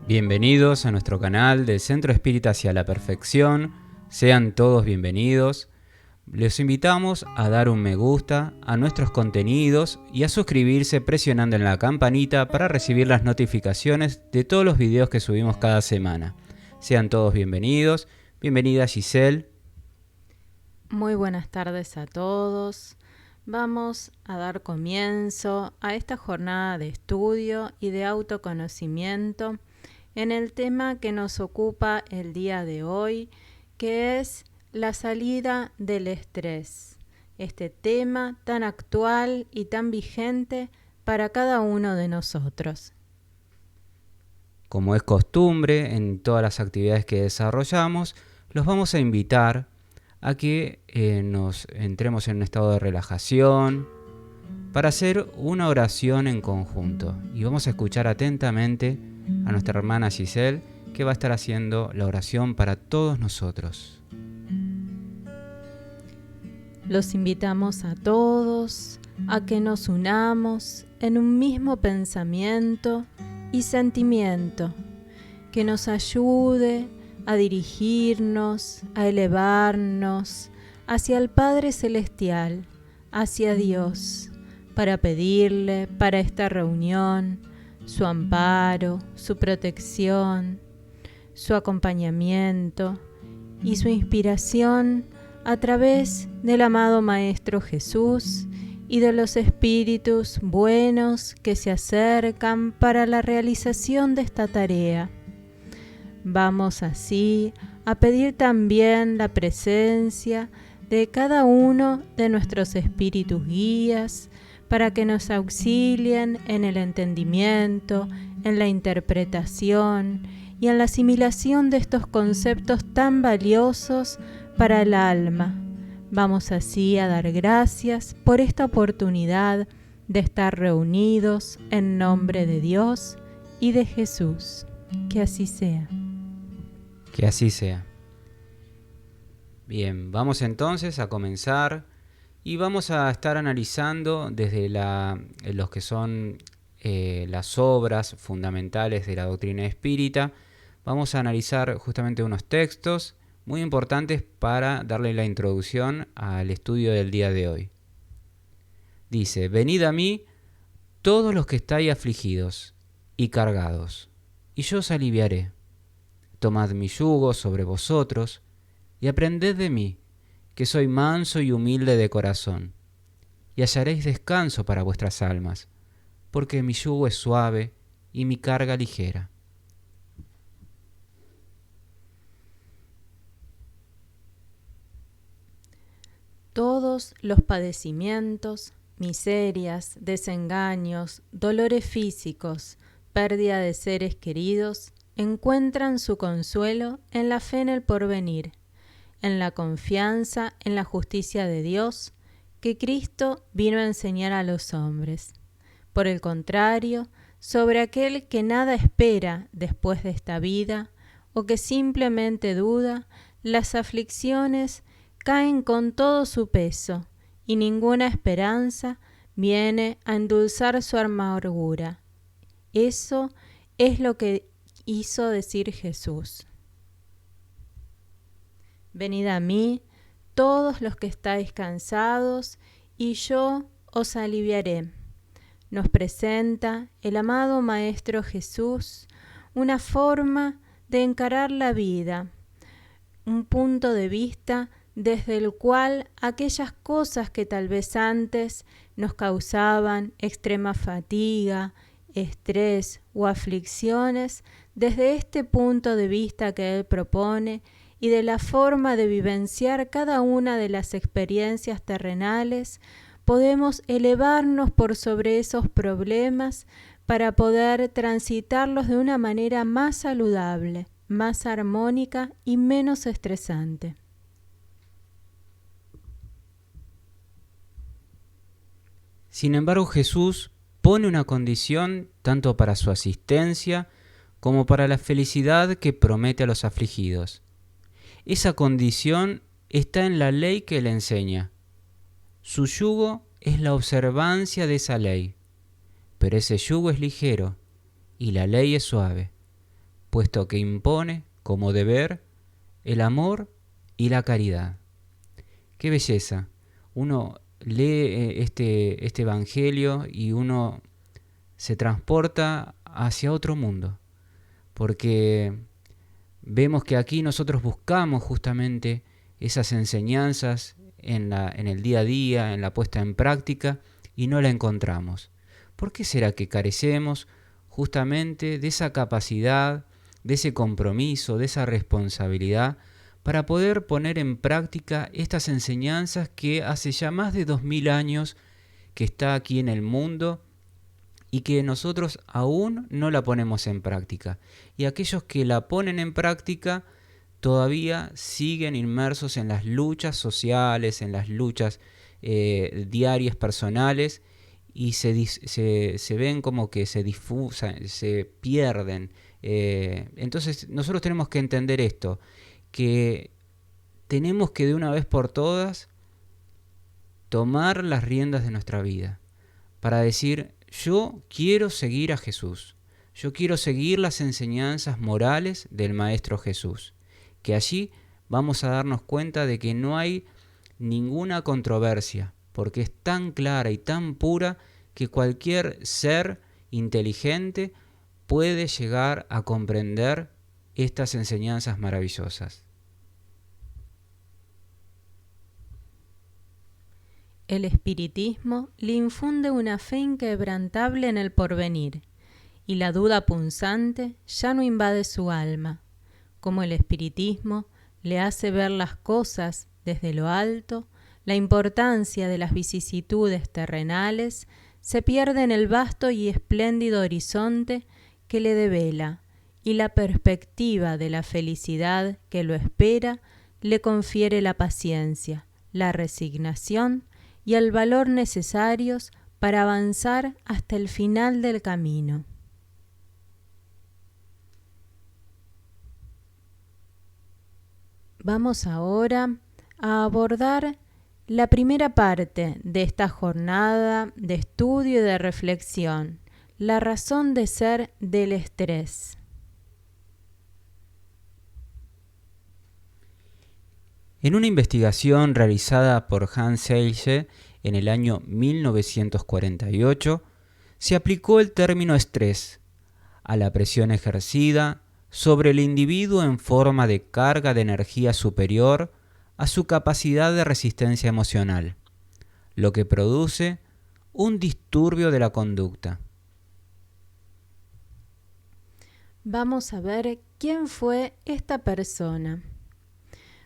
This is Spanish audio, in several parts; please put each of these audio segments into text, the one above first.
Bienvenidos a nuestro canal del Centro Espírita hacia la Perfección. Sean todos bienvenidos. Les invitamos a dar un me gusta a nuestros contenidos y a suscribirse presionando en la campanita para recibir las notificaciones de todos los videos que subimos cada semana. Sean todos bienvenidos. Bienvenida Giselle. Muy buenas tardes a todos. Vamos a dar comienzo a esta jornada de estudio y de autoconocimiento en el tema que nos ocupa el día de hoy, que es la salida del estrés. Este tema tan actual y tan vigente para cada uno de nosotros. Como es costumbre en todas las actividades que desarrollamos, los vamos a invitar a que nos entremos en un estado de relajación para hacer una oración en conjunto. Y vamos a escuchar atentamente a nuestra hermana Giselle, que va a estar haciendo la oración para todos nosotros. Los invitamos a todos a que nos unamos en un mismo pensamiento y sentimiento que nos ayude a dirigirnos, a elevarnos hacia el Padre Celestial, hacia Dios, para pedirle para esta reunión su amparo, su protección, su acompañamiento y su inspiración a través del amado Maestro Jesús y de los espíritus buenos que se acercan para la realización de esta tarea. Vamos así a pedir también la presencia de cada uno de nuestros espíritus guías para que nos auxilien en el entendimiento, en la interpretación y en la asimilación de estos conceptos tan valiosos para el alma. Vamos así a dar gracias por esta oportunidad de estar reunidos en nombre de Dios y de Jesús. Que así sea. Que así sea. Bien, vamos entonces a comenzar y vamos a estar analizando desde los que son las obras fundamentales de la doctrina espírita. Vamos a analizar justamente unos textos muy importantes para darle la introducción al estudio del día de hoy. Dice: venid a mí todos los que estáis afligidos y cargados, y yo os aliviaré. Tomad mi yugo sobre vosotros y aprended de mí, que soy manso y humilde de corazón, y hallaréis descanso para vuestras almas, porque mi yugo es suave y mi carga ligera. Todos los padecimientos, miserias, desengaños, dolores físicos, pérdida de seres queridos, encuentran su consuelo en la fe en el porvenir, en la confianza en la justicia de Dios que Cristo vino a enseñar a los hombres. Por el contrario, sobre aquel que nada espera después de esta vida o que simplemente duda, las aflicciones caen con todo su peso y ninguna esperanza viene a endulzar su amargura. Eso es lo que hizo decir Jesús. Venid a mí, todos los que estáis cansados, y yo os aliviaré. Nos presenta el amado Maestro Jesús una forma de encarar la vida, un punto de vista desde el cual aquellas cosas que tal vez antes nos causaban extrema fatiga, estrés o aflicciones, desde este punto de vista que Él propone y de la forma de vivenciar cada una de las experiencias terrenales, podemos elevarnos por sobre esos problemas para poder transitarlos de una manera más saludable, más armónica y menos estresante. Sin embargo, Jesús pone una condición tanto para su asistencia como para la felicidad que promete a los afligidos. Esa condición está en la ley que Él enseña. Su yugo es la observancia de esa ley, pero ese yugo es ligero y la ley es suave. puesto que impone como deber el amor y la caridad. ¡Qué belleza! Uno lee este evangelio y uno se transporta hacia otro mundo, porque vemos que aquí nosotros buscamos justamente esas enseñanzas en el día a día, en la puesta en práctica, y no la encontramos. ¿Por qué será que carecemos justamente de esa capacidad, de ese compromiso, de esa responsabilidad para poder poner en práctica estas enseñanzas que hace ya más de 2000 años que está aquí en el mundo y que nosotros aún no la ponemos en práctica? Y aquellos que la ponen en práctica todavía siguen inmersos en las luchas sociales, en las luchas diarias personales, y se ven como que se difusan, se pierden. Entonces nosotros tenemos que entender esto, que tenemos que de una vez por todas tomar las riendas de nuestra vida para decir: yo quiero seguir a Jesús, yo quiero seguir las enseñanzas morales del Maestro Jesús, que allí vamos a darnos cuenta de que no hay ninguna controversia, porque es tan clara y tan pura que cualquier ser inteligente puede llegar a comprender estas enseñanzas maravillosas. El espiritismo le infunde una fe inquebrantable en el porvenir, y la duda punzante ya no invade su alma, como el espiritismo le hace ver las cosas desde lo alto. La importancia de las vicisitudes terrenales se pierde en el vasto y espléndido horizonte que le devela, y la perspectiva de la felicidad que lo espera le confiere la paciencia, la resignación y el valor necesarios para avanzar hasta el final del camino. Vamos ahora a abordar la primera parte de esta jornada de estudio y de reflexión, la razón de ser del estrés. En una investigación realizada por Hans Selye en el año 1948, se aplicó el término estrés a la presión ejercida sobre el individuo en forma de carga de energía superior a su capacidad de resistencia emocional, lo que produce un disturbio de la conducta. Vamos a ver quién fue esta persona.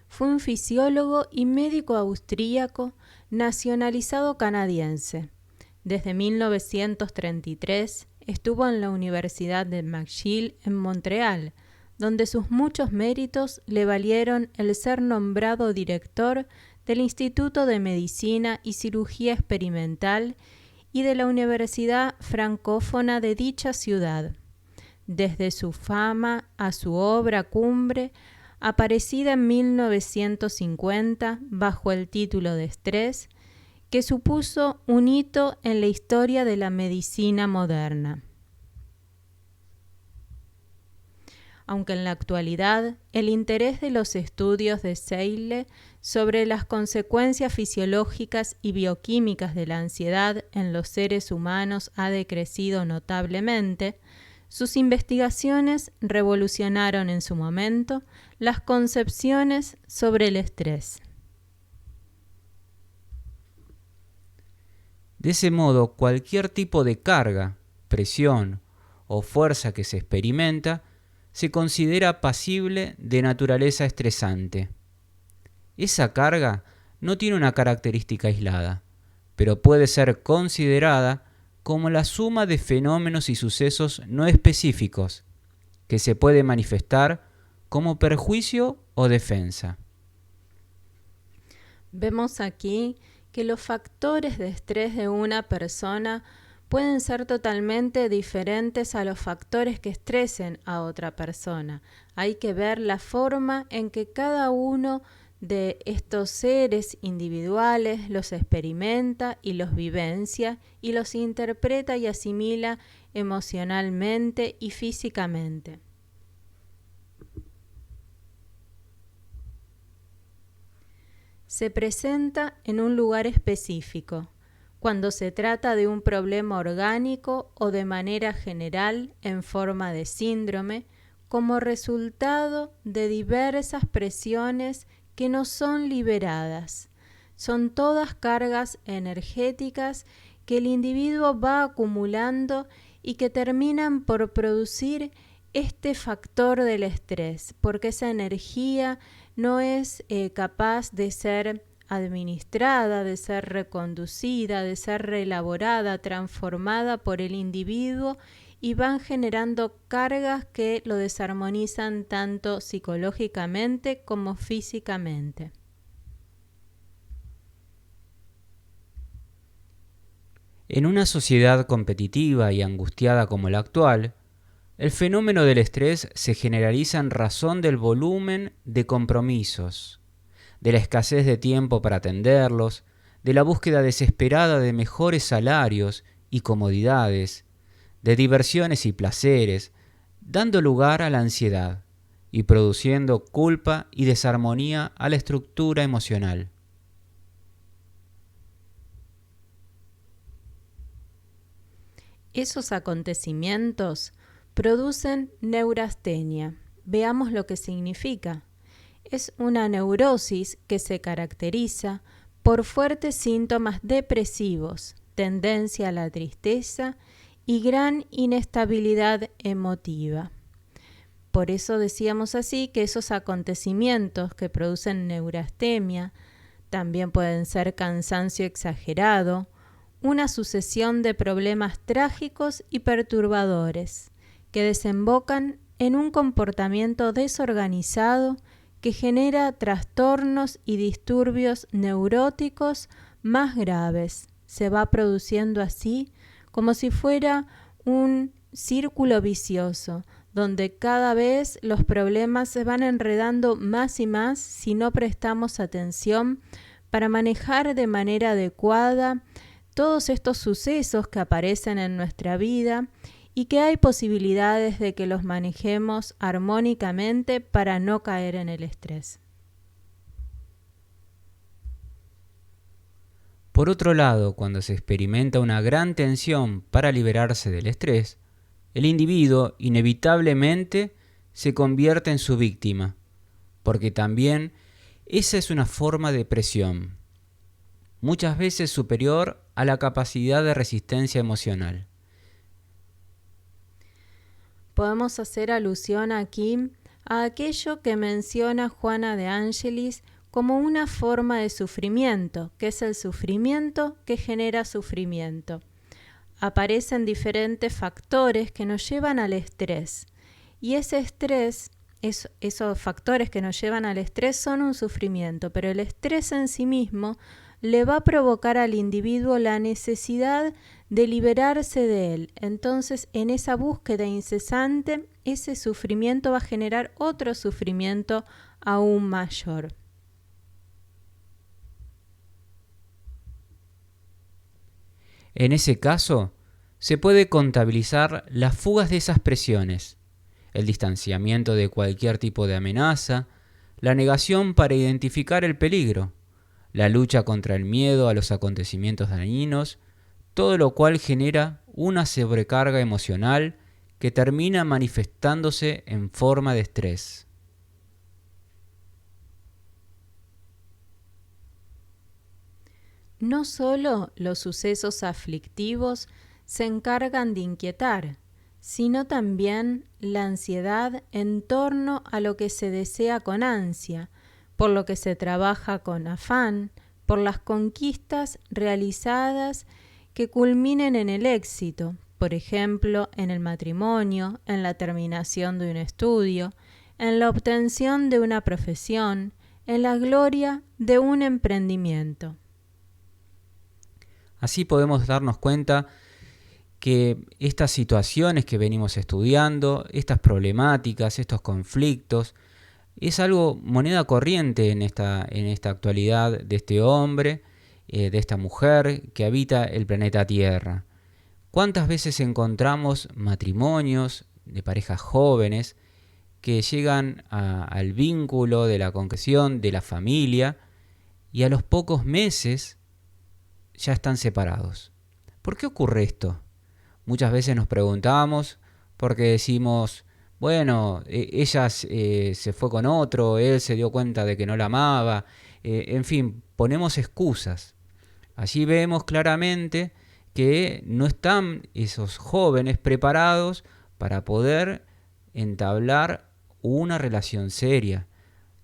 Fue un fisiólogo y médico austríaco nacionalizado canadiense. Desde 1933 estuvo en la Universidad de McGill en Montreal, donde sus muchos méritos le valieron el ser nombrado director del Instituto de Medicina y Cirugía Experimental y de la Universidad Francófona de dicha ciudad. Desde su fama a su obra cumbre, aparecida en 1950 bajo el título de Estrés, que supuso un hito en la historia de la medicina moderna. Aunque en la actualidad el interés de los estudios de Selye sobre las consecuencias fisiológicas y bioquímicas de la ansiedad en los seres humanos ha decrecido notablemente, sus investigaciones revolucionaron en su momento las concepciones sobre el estrés. De ese modo, cualquier tipo de carga, presión o fuerza que se experimenta se considera pasible de naturaleza estresante. Esa carga no tiene una característica aislada, pero puede ser considerada como la suma de fenómenos y sucesos no específicos, que se puede manifestar como perjuicio o defensa. Vemos aquí que los factores de estrés de una persona pueden ser totalmente diferentes a los factores que estresen a otra persona. Hay que ver la forma en que cada uno de estos seres individuales los experimenta y los vivencia y los interpreta y asimila emocionalmente y físicamente. se presenta en un lugar específico, cuando se trata de un problema orgánico o de manera general en forma de síndrome, como resultado de diversas presiones que no son liberadas. Son todas cargas energéticas que el individuo va acumulando y que terminan por producir este factor del estrés, porque esa energía no es capaz de ser administrada, de ser reconducida, de ser reelaborada, transformada por el individuo, y van generando cargas que lo desarmonizan tanto psicológicamente como físicamente. En una sociedad competitiva y angustiada como la actual, el fenómeno del estrés se generaliza en razón del volumen de compromisos, de la escasez de tiempo para atenderlos, de la búsqueda desesperada de mejores salarios y comodidades, de diversiones y placeres, dando lugar a la ansiedad y produciendo culpa y desarmonía a la estructura emocional. Esos acontecimientos producen neurastenia. Veamos lo que significa. Es una neurosis que se caracteriza por fuertes síntomas depresivos, tendencia a la tristeza y gran inestabilidad emotiva. Por eso decíamos así que esos acontecimientos que producen neurastemia también pueden ser cansancio exagerado, una sucesión de problemas trágicos y perturbadores que desembocan en un comportamiento desorganizado que genera trastornos y disturbios neuróticos más graves. Se va produciendo así como si fuera un círculo vicioso, donde cada vez los problemas se van enredando más y más si no prestamos atención para manejar de manera adecuada todos estos sucesos que aparecen en nuestra vida y que hay posibilidades de que los manejemos armónicamente para no caer en el estrés. Por otro lado, cuando se experimenta una gran tensión para liberarse del estrés, el individuo inevitablemente se convierte en su víctima, porque también esa es una forma de presión, muchas veces superior a la capacidad de resistencia emocional. Podemos hacer alusión aquí a aquello que menciona Juana de Angelis como una forma de sufrimiento, que es el sufrimiento que genera sufrimiento. Aparecen diferentes factores que nos llevan al estrés, y ese estrés, esos factores que nos llevan al estrés son un sufrimiento, pero el estrés en sí mismo le va a provocar al individuo la necesidad de liberarse de él. Entonces, en esa búsqueda incesante, ese sufrimiento va a generar otro sufrimiento aún mayor. En ese caso, se puede contabilizar las fugas de esas presiones, el distanciamiento de cualquier tipo de amenaza, la negación para identificar el peligro, la lucha contra el miedo a los acontecimientos dañinos, todo lo cual genera una sobrecarga emocional que termina manifestándose en forma de estrés. No solo los sucesos aflictivos se encargan de inquietar, sino también la ansiedad en torno a lo que se desea con ansia, por lo que se trabaja con afán, por las conquistas realizadas que culminen en el éxito, por ejemplo, en el matrimonio, en la terminación de un estudio, en la obtención de una profesión, en la gloria de un emprendimiento. Así podemos darnos cuenta que estas situaciones que venimos estudiando, estas problemáticas, estos conflictos, es algo moneda corriente en esta actualidad de este hombre, de esta mujer que habita el planeta Tierra. ¿Cuántas veces encontramos matrimonios de parejas jóvenes que llegan al vínculo de la concreción de la familia y a los pocos meses ya están separados. ¿Por qué ocurre esto? Muchas veces nos preguntamos porque decimos, bueno, ella se fue con otro, él se dio cuenta de que no la amaba, en fin, ponemos excusas. Allí vemos claramente que no están esos jóvenes preparados para poder entablar una relación seria,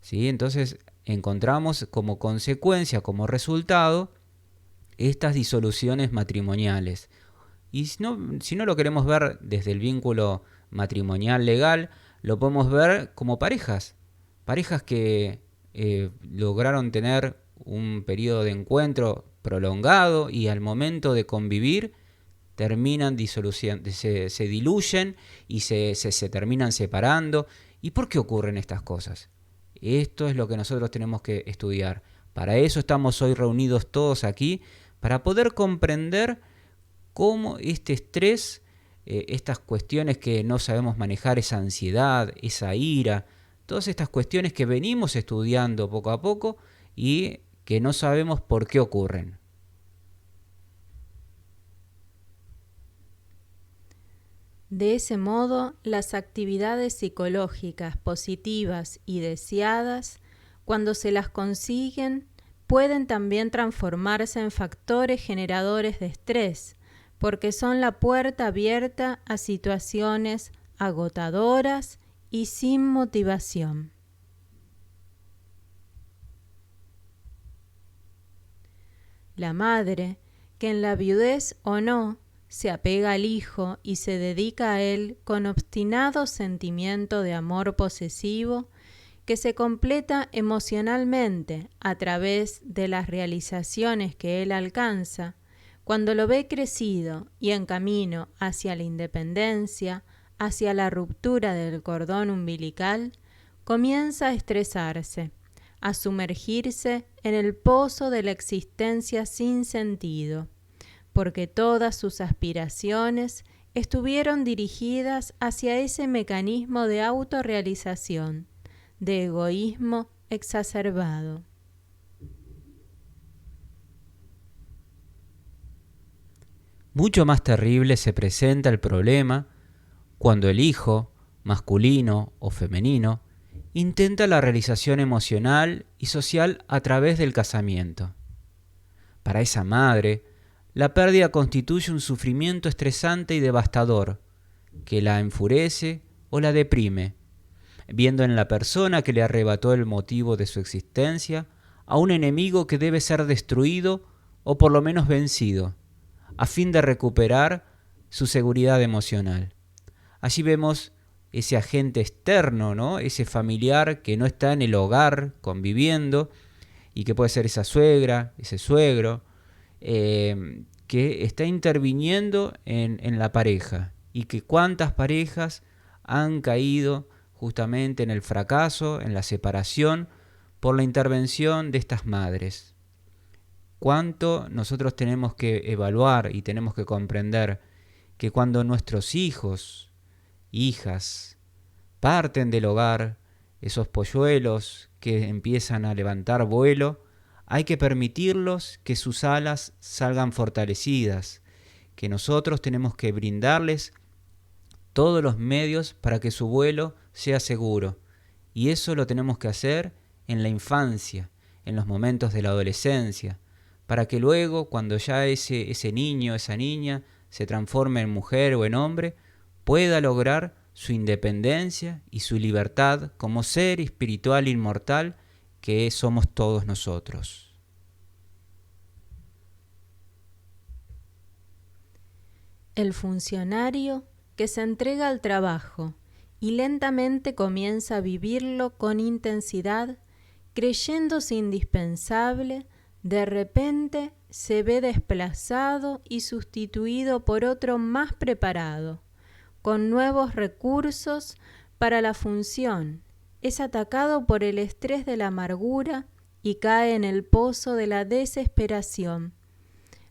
¿sí? Entonces encontramos como consecuencia, como resultado, estas disoluciones matrimoniales. Y si no lo queremos ver desde el vínculo matrimonial legal, lo podemos ver como parejas que lograron tener un periodo de encuentro prolongado y al momento de convivir terminan se diluyen y se terminan separando. ¿Y por qué ocurren estas cosas? Esto es lo que nosotros tenemos que estudiar. Para eso estamos hoy reunidos todos aquí, para poder comprender cómo este estrés, estas cuestiones que no sabemos manejar, esa ansiedad, esa ira, todas estas cuestiones que venimos estudiando poco a poco y que no sabemos por qué ocurren. De ese modo, las actividades psicológicas positivas y deseadas, cuando se las consiguen, pueden también transformarse en factores generadores de estrés, porque son la puerta abierta a situaciones agotadoras y sin motivación. La madre, que en la viudez o no, se apega al hijo y se dedica a él con obstinado sentimiento de amor posesivo, que se completa emocionalmente a través de las realizaciones que él alcanza, cuando lo ve crecido y en camino hacia la independencia, hacia la ruptura del cordón umbilical, comienza a estresarse, a sumergirse en el pozo de la existencia sin sentido, porque todas sus aspiraciones estuvieron dirigidas hacia ese mecanismo de autorrealización, de egoísmo exacerbado. Mucho más terrible se presenta el problema cuando el hijo, masculino o femenino, intenta la realización emocional y social a través del casamiento. Para esa madre, la pérdida constituye un sufrimiento estresante y devastador, que la enfurece o la deprime, viendo en la persona que le arrebató el motivo de su existencia a un enemigo que debe ser destruido o por lo menos vencido, a fin de recuperar su seguridad emocional. Allí vemos ese agente externo, ¿no? Ese familiar que no está en el hogar conviviendo y que puede ser esa suegra, ese suegro, que está interviniendo en la pareja y que cuántas parejas han caído justamente en el fracaso, en la separación, por la intervención de estas madres. Cuánto nosotros tenemos que evaluar y tenemos que comprender que cuando nuestros hijos, hijas, parten del hogar, esos polluelos que empiezan a levantar vuelo, hay que permitirlos que sus alas salgan fortalecidas, que nosotros tenemos que brindarles todos los medios para que su vuelo sea seguro. Y eso lo tenemos que hacer en la infancia, en los momentos de la adolescencia, para que luego, cuando ya ese niño, esa niña, se transforme en mujer o en hombre, pueda lograr su independencia y su libertad como ser espiritual inmortal que somos todos nosotros. El funcionario que se entrega al trabajo y lentamente comienza a vivirlo con intensidad, creyéndose indispensable, de repente se ve desplazado y sustituido por otro más preparado, con nuevos recursos para la función. Es atacado por el estrés de la amargura y cae en el pozo de la desesperación.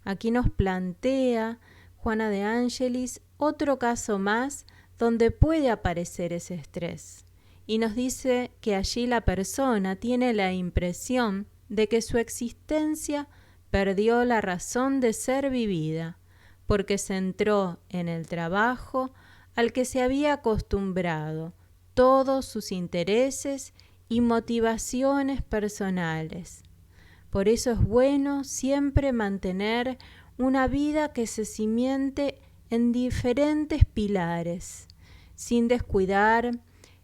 Aquí nos plantea Juana de Ángelis otro caso más donde puede aparecer ese estrés. Y nos dice que allí la persona tiene la impresión de que su existencia perdió la razón de ser vivida, porque se entró en el trabajo al que se había acostumbrado, todos sus intereses y motivaciones personales. Por eso es bueno siempre mantener una vida que se cimiente en diferentes pilares, sin descuidar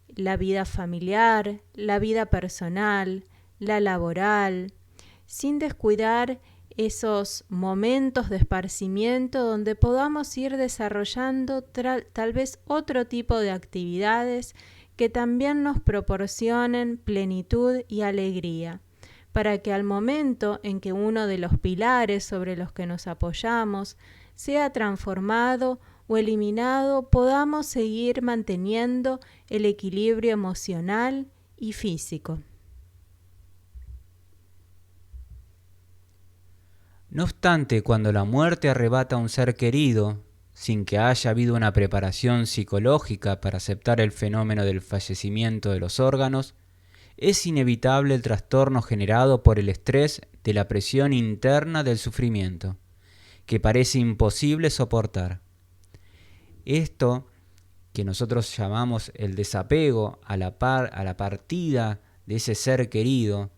la vida familiar, la vida personal, la laboral, sin descuidar esos momentos de esparcimiento donde podamos ir desarrollando tal vez otro tipo de actividades que también nos proporcionen plenitud y alegría, para que al momento en que uno de los pilares sobre los que nos apoyamos sea transformado o eliminado, podamos seguir manteniendo el equilibrio emocional y físico. No obstante, cuando la muerte arrebata a un ser querido, sin que haya habido una preparación psicológica para aceptar el fenómeno del fallecimiento de los órganos, es inevitable el trastorno generado por el estrés de la presión interna del sufrimiento, que parece imposible soportar. Esto, que nosotros llamamos el desapego a la partida de ese ser querido,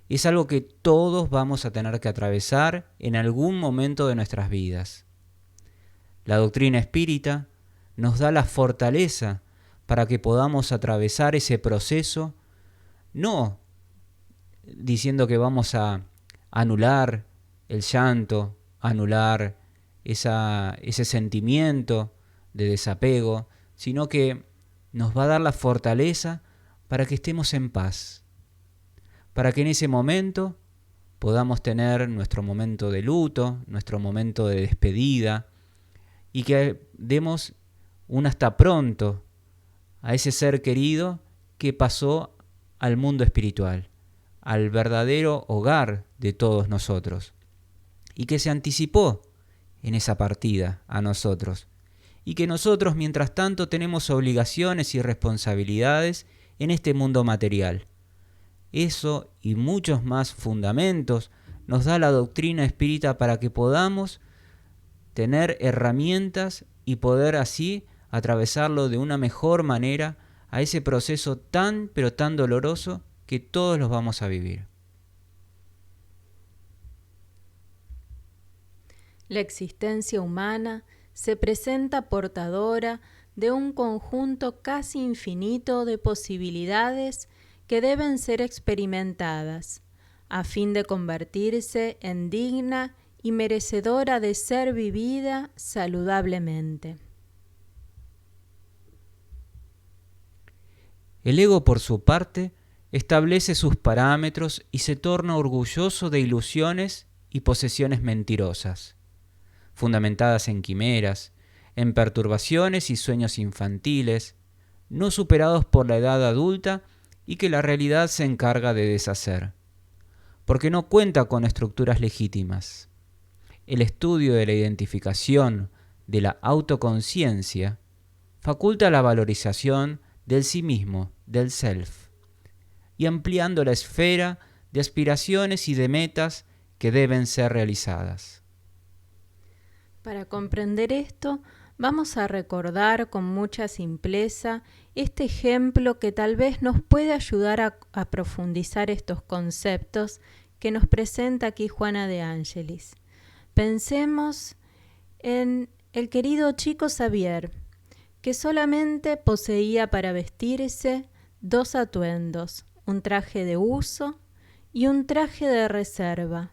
es algo que todos vamos a tener que atravesar en algún momento de nuestras vidas. La doctrina espírita nos da la fortaleza para que podamos atravesar ese proceso, no diciendo que vamos a anular el llanto, anular ese sentimiento de desapego, sino que nos va a dar la fortaleza para que estemos en paz, para que en ese momento podamos tener nuestro momento de luto, nuestro momento de despedida, y que demos un hasta pronto a ese ser querido que pasó al mundo espiritual, al verdadero hogar de todos nosotros, y que se anticipó en esa partida a nosotros, y que nosotros mientras tanto tenemos obligaciones y responsabilidades en este mundo material. Eso y muchos más fundamentos nos da la doctrina espírita para que podamos tener herramientas y poder así atravesarlo de una mejor manera a ese proceso tan pero tan doloroso que todos los vamos a vivir. La existencia humana se presenta portadora de un conjunto casi infinito de posibilidades que deben ser experimentadas, a fin de convertirse en digna y merecedora de ser vivida saludablemente. El ego, por su parte, establece sus parámetros y se torna orgulloso de ilusiones y posesiones mentirosas, fundamentadas en quimeras, en perturbaciones y sueños infantiles, no superados por la edad adulta y que la realidad se encarga de deshacer, porque no cuenta con estructuras legítimas. El estudio de la identificación de la autoconciencia faculta la valorización del sí mismo, del self, y ampliando la esfera de aspiraciones y de metas que deben ser realizadas. Para comprender esto, vamos a recordar con mucha simpleza este ejemplo que tal vez nos puede ayudar a profundizar estos conceptos que nos presenta aquí Juana de Ángelis. Pensemos en el querido chico Xavier, que solamente poseía para vestirse 2 atuendos, un traje de uso y un traje de reserva.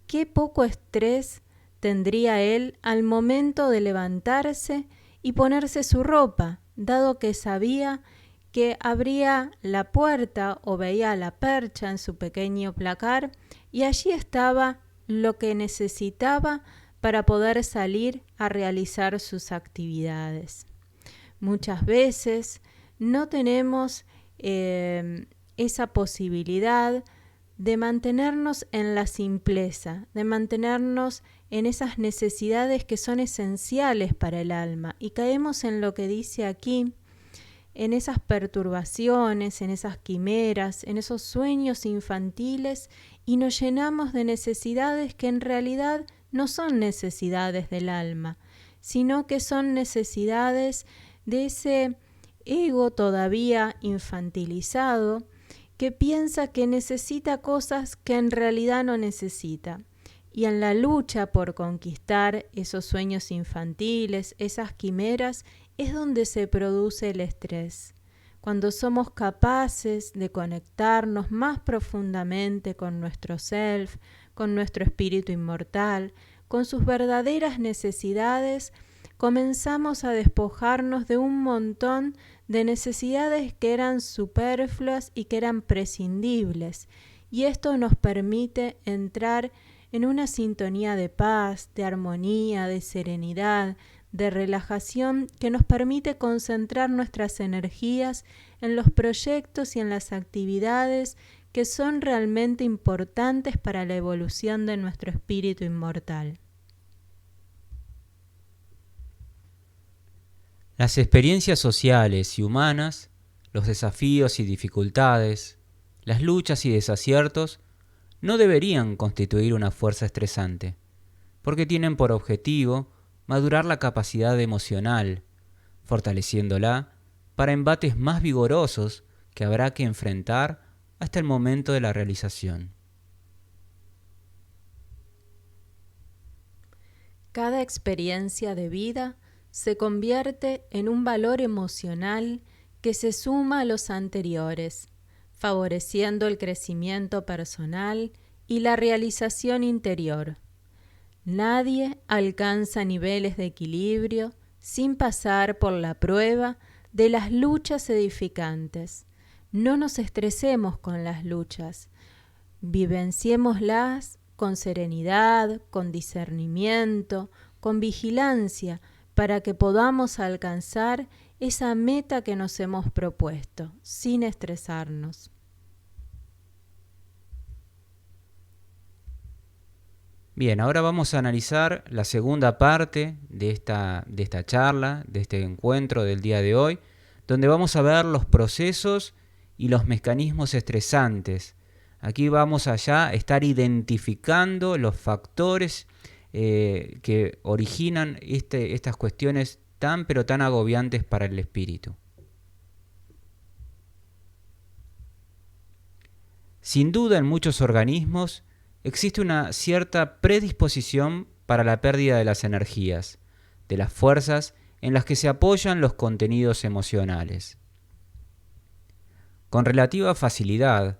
Qué poco estrés tendría él al momento de levantarse y ponerse su ropa, dado que sabía que abría la puerta o veía la percha en su pequeño placar y allí estaba lo que necesitaba para poder salir a realizar sus actividades. Muchas veces no tenemos esa posibilidad de mantenernos en la simpleza, de mantenernos en esas necesidades que son esenciales para el alma, y caemos en lo que dice aquí en esas perturbaciones, en esas quimeras, en esos sueños infantiles y nos llenamos de necesidades que en realidad no son necesidades del alma, sino que son necesidades de ese ego todavía infantilizado que piensa que necesita cosas que en realidad no necesita. Y en la lucha por conquistar esos sueños infantiles, esas quimeras, es donde se produce el estrés. Cuando somos capaces de conectarnos más profundamente con nuestro self, con nuestro espíritu inmortal, con sus verdaderas necesidades, comenzamos a despojarnos de un montón de necesidades que eran superfluas y que eran prescindibles. Y esto nos permite entrar en una sintonía de paz, de armonía, de serenidad, de relajación que nos permite concentrar nuestras energías en los proyectos y en las actividades que son realmente importantes para la evolución de nuestro espíritu inmortal. Las experiencias sociales y humanas, los desafíos y dificultades, las luchas y desaciertos no deberían constituir una fuerza estresante, porque tienen por objetivo madurar la capacidad emocional, fortaleciéndola para embates más vigorosos que habrá que enfrentar hasta el momento de la realización. Cada experiencia de vida se convierte en un valor emocional que se suma a los anteriores, favoreciendo el crecimiento personal y la realización interior. Nadie alcanza niveles de equilibrio sin pasar por la prueba de las luchas edificantes. No nos estresemos con las luchas, vivenciémoslas con serenidad, con discernimiento, con vigilancia, para que podamos alcanzar esa meta que nos hemos propuesto, sin estresarnos. Bien, ahora vamos a analizar la segunda parte de esta charla, de este encuentro del día de hoy, donde vamos a ver los procesos y los mecanismos estresantes. Aquí vamos allá a estar identificando los factores que originan estas cuestiones tan pero tan agobiantes para el espíritu. Sin duda, en muchos organismos existe una cierta predisposición para la pérdida de las energías, de las fuerzas en las que se apoyan los contenidos emocionales. Con relativa facilidad,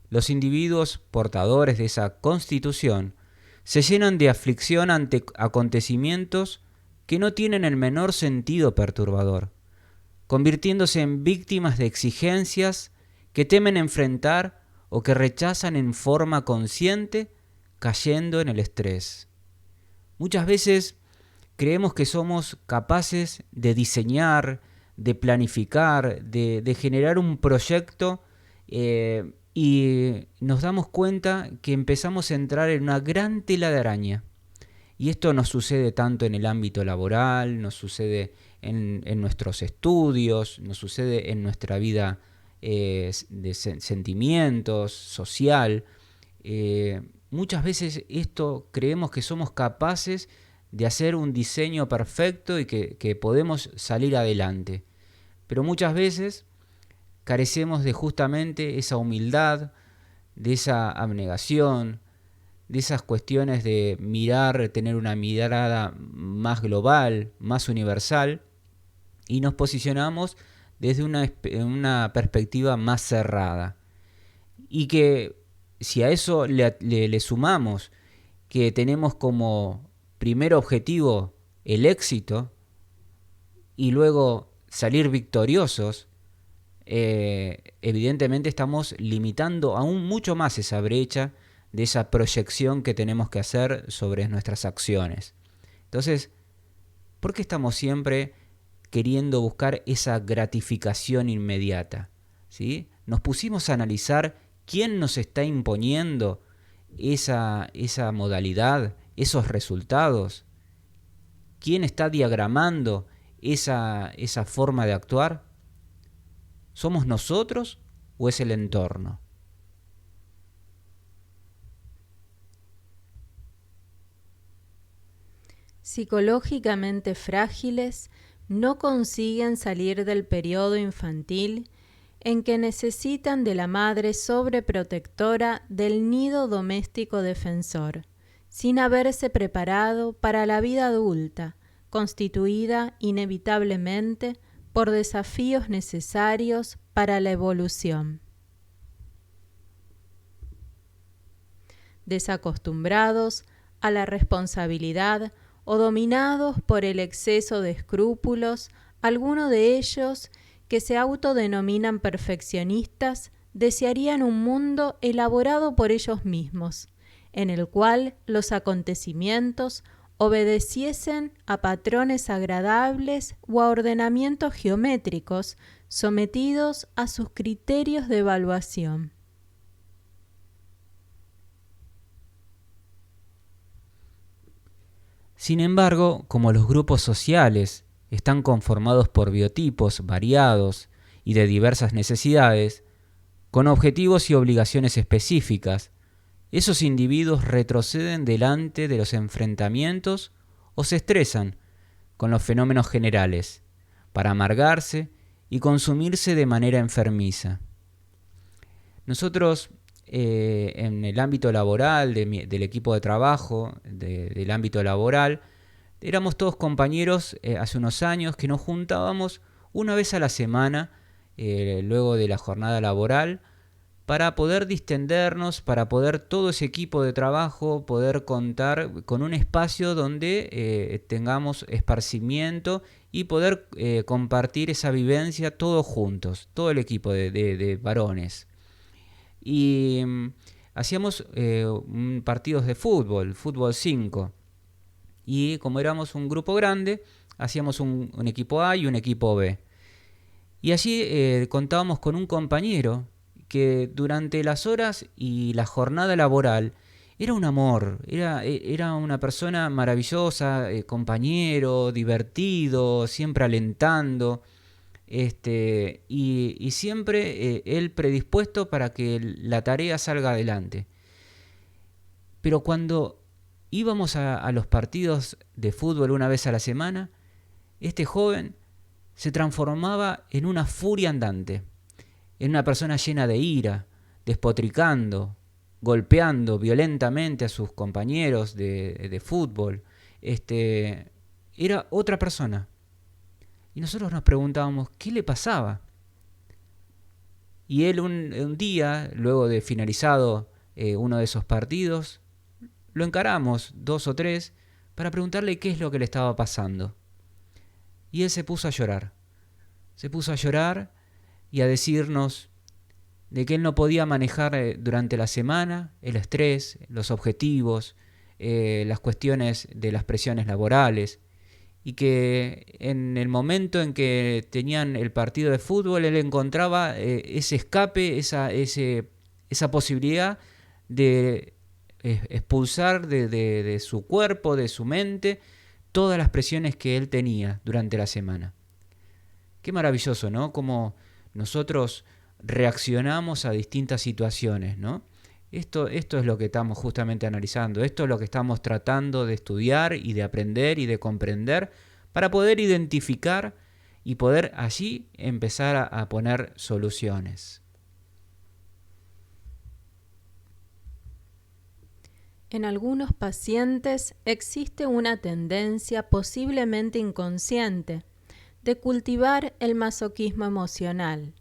los individuos portadores de esa constitución se llenan de aflicción ante acontecimientos que no tienen el menor sentido perturbador, convirtiéndose en víctimas de exigencias que temen enfrentar o que rechazan en forma consciente, cayendo en el estrés. Muchas veces creemos que somos capaces de diseñar, de planificar, de generar un proyecto y nos damos cuenta que empezamos a entrar en una gran tela de araña. Y esto nos sucede tanto en el ámbito laboral, nos sucede en nuestros estudios, nos sucede en nuestra vida de sentimientos, social. Muchas veces esto creemos que somos capaces de hacer un diseño perfecto y que podemos salir adelante. Pero muchas veces carecemos de justamente esa humildad, de esa abnegación, de esas cuestiones de mirar, tener una mirada más global, más universal, y nos posicionamos desde una perspectiva más cerrada. Y que si a eso le sumamos que tenemos como primer objetivo el éxito y luego salir victoriosos, evidentemente estamos limitando aún mucho más esa brecha de esa proyección que tenemos que hacer sobre nuestras acciones. Entonces, ¿por qué estamos siempre queriendo buscar esa gratificación inmediata? ¿Sí? Nos pusimos a analizar quién nos está imponiendo esa modalidad, esos resultados. ¿Quién está diagramando esa forma de actuar? ¿Somos nosotros o es el entorno? Psicológicamente frágiles, no consiguen salir del periodo infantil en que necesitan de la madre sobreprotectora del nido doméstico defensor, sin haberse preparado para la vida adulta, constituida inevitablemente por desafíos necesarios para la evolución. Desacostumbrados a la responsabilidad o dominados por el exceso de escrúpulos, algunos de ellos, que se autodenominan perfeccionistas, desearían un mundo elaborado por ellos mismos, en el cual los acontecimientos obedeciesen a patrones agradables o a ordenamientos geométricos sometidos a sus criterios de evaluación. Sin embargo, como los grupos sociales están conformados por biotipos variados y de diversas necesidades, con objetivos y obligaciones específicas, esos individuos retroceden delante de los enfrentamientos o se estresan con los fenómenos generales para amargarse y consumirse de manera enfermiza. Nosotros, en el ámbito laboral, del equipo de trabajo, del ámbito laboral, éramos todos compañeros hace unos años que nos juntábamos una vez a la semana, luego de la jornada laboral, para poder distendernos, para poder todo ese equipo de trabajo poder contar con un espacio donde tengamos esparcimiento y poder compartir esa vivencia todos juntos, todo el equipo de varones. Y hacíamos partidos de fútbol 5. Y como éramos un grupo grande, hacíamos un equipo A y un equipo B. Y allí contábamos con un compañero que durante las horas y la jornada laboral era un amor, era una persona maravillosa, compañero, divertido, siempre alentando, y siempre él predispuesto para que la tarea salga adelante. Pero cuando íbamos a los partidos de fútbol una vez a la semana, este joven se transformaba en una furia andante, en una persona llena de ira, despotricando, golpeando violentamente a sus compañeros de fútbol. Era otra persona. Y nosotros nos preguntábamos, ¿qué le pasaba? Y él un día, luego de finalizado uno de esos partidos, lo encaramos 2 o 3 para preguntarle qué es lo que le estaba pasando. Y él se puso a llorar. Se puso a llorar y a decirnos de que él no podía manejar durante la semana el estrés, los objetivos, las cuestiones de las presiones laborales, y que en el momento en que tenían el partido de fútbol él encontraba ese escape, esa posibilidad de expulsar de su cuerpo, de su mente, todas las presiones que él tenía durante la semana. Qué maravilloso, ¿no? Cómo nosotros reaccionamos a distintas situaciones, ¿no? Esto es lo que estamos justamente analizando, esto es lo que estamos tratando de estudiar y de aprender y de comprender para poder identificar y poder allí empezar a poner soluciones. En algunos pacientes existe una tendencia posiblemente inconsciente de cultivar el masoquismo emocional,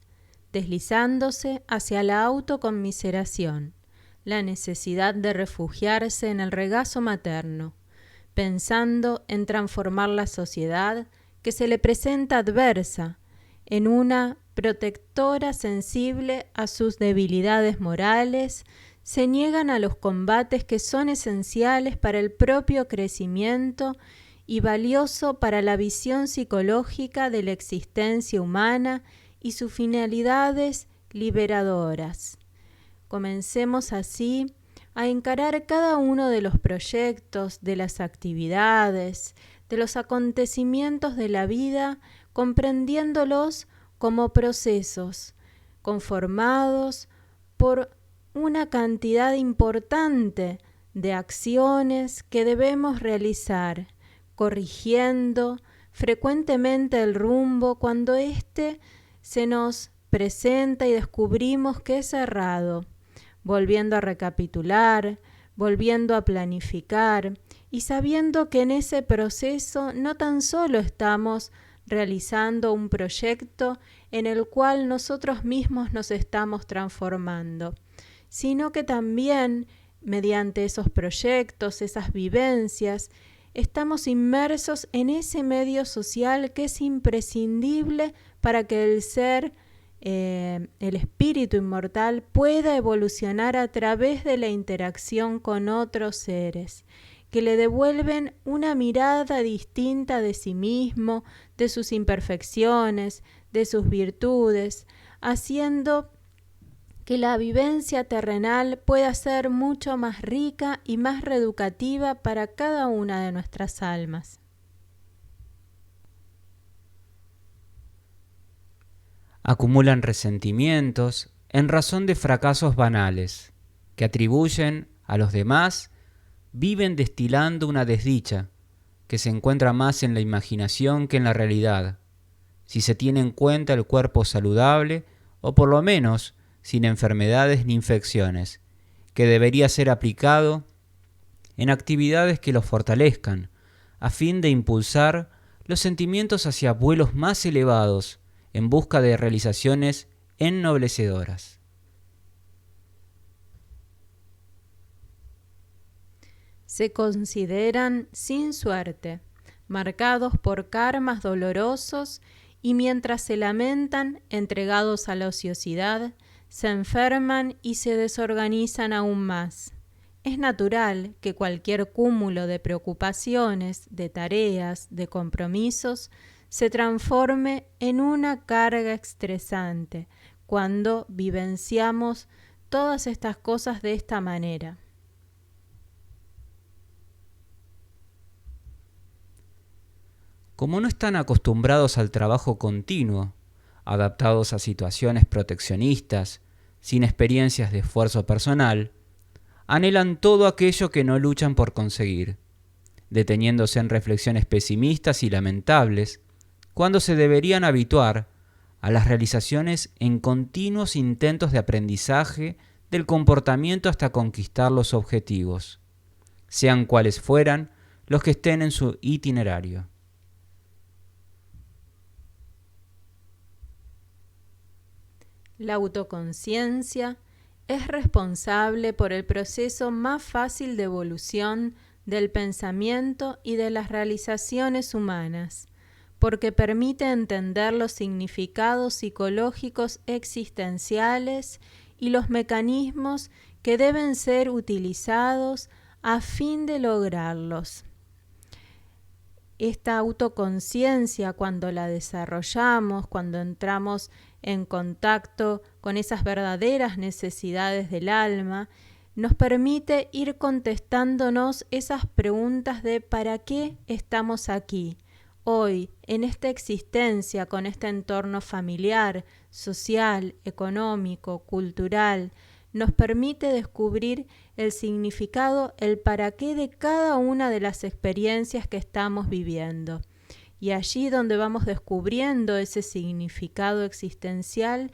deslizándose hacia la autoconmiseración, la necesidad de refugiarse en el regazo materno, pensando en transformar la sociedad que se le presenta adversa en una protectora sensible a sus debilidades morales. Se niegan a los combates que son esenciales para el propio crecimiento y valioso para la visión psicológica de la existencia humana y sus finalidades liberadoras. Comencemos así a encarar cada uno de los proyectos, de las actividades, de los acontecimientos de la vida, comprendiéndolos como procesos conformados por una cantidad importante de acciones que debemos realizar, corrigiendo frecuentemente el rumbo cuando éste se nos presenta y descubrimos que es errado, volviendo a recapitular, volviendo a planificar y sabiendo que en ese proceso no tan solo estamos realizando un proyecto en el cual nosotros mismos nos estamos transformando, sino que también mediante esos proyectos, esas vivencias, estamos inmersos en ese medio social que es imprescindible para que el ser, el espíritu inmortal, pueda evolucionar a través de la interacción con otros seres, que le devuelven una mirada distinta de sí mismo, de sus imperfecciones, de sus virtudes, haciendo que la vivencia terrenal pueda ser mucho más rica y más reeducativa para cada una de nuestras almas. Acumulan resentimientos en razón de fracasos banales, que atribuyen a los demás, viven destilando una desdicha que se encuentra más en la imaginación que en la realidad, si se tiene en cuenta el cuerpo saludable o por lo menos sin enfermedades ni infecciones, que debería ser aplicado en actividades que los fortalezcan, a fin de impulsar los sentimientos hacia vuelos más elevados en busca de realizaciones ennoblecedoras. Se consideran sin suerte, marcados por karmas dolorosos y mientras se lamentan, entregados a la ociosidad, se enferman y se desorganizan aún más. Es natural que cualquier cúmulo de preocupaciones, de tareas, de compromisos, se transforme en una carga estresante cuando vivenciamos todas estas cosas de esta manera. Como no están acostumbrados al trabajo continuo, adaptados a situaciones proteccionistas, sin experiencias de esfuerzo personal, anhelan todo aquello que no luchan por conseguir, deteniéndose en reflexiones pesimistas y lamentables, cuando se deberían habituar a las realizaciones en continuos intentos de aprendizaje del comportamiento hasta conquistar los objetivos, sean cuales fueran los que estén en su itinerario. La autoconciencia es responsable por el proceso más fácil de evolución del pensamiento y de las realizaciones humanas, porque permite entender los significados psicológicos existenciales y los mecanismos que deben ser utilizados a fin de lograrlos. Esta autoconciencia, cuando la desarrollamos, cuando entramos en contacto con esas verdaderas necesidades del alma, nos permite ir contestándonos esas preguntas de ¿para qué estamos aquí? Hoy, en esta existencia, con este entorno familiar, social, económico, cultural, nos permite descubrir el significado, el para qué de cada una de las experiencias que estamos viviendo. Y allí donde vamos descubriendo ese significado existencial,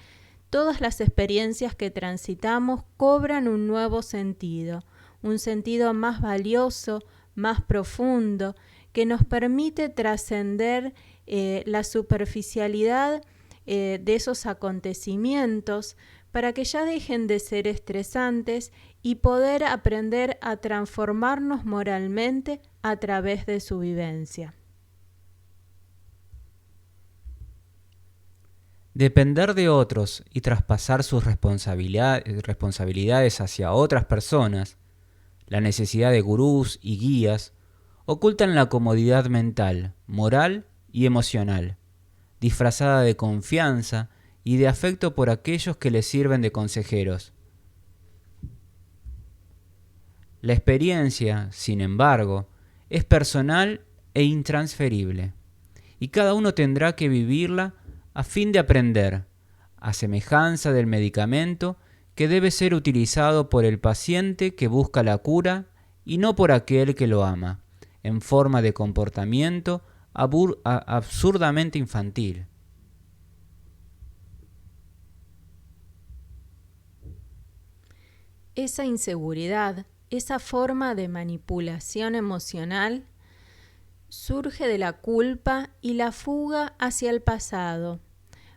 todas las experiencias que transitamos cobran un nuevo sentido, un sentido más valioso, más profundo, que nos permite trascender la superficialidad de esos acontecimientos para que ya dejen de ser estresantes y poder aprender a transformarnos moralmente a través de su vivencia. Depender de otros y traspasar sus responsabilidades hacia otras personas, la necesidad de gurús y guías, ocultan la comodidad mental, moral y emocional, disfrazada de confianza y de afecto por aquellos que les sirven de consejeros. La experiencia, sin embargo, es personal e intransferible, y cada uno tendrá que vivirla a fin de aprender, a semejanza del medicamento, que debe ser utilizado por el paciente que busca la cura y no por aquel que lo ama, en forma de comportamiento absurdamente infantil. Esa inseguridad, esa forma de manipulación emocional, surge de la culpa y la fuga hacia el pasado,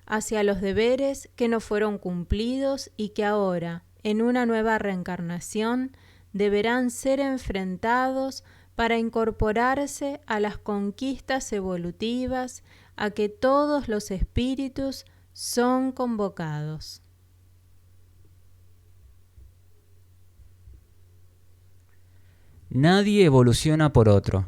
hacia los deberes que no fueron cumplidos y que ahora, en una nueva reencarnación, deberán ser enfrentados para incorporarse a las conquistas evolutivas a que todos los espíritus son convocados. Nadie evoluciona por otro.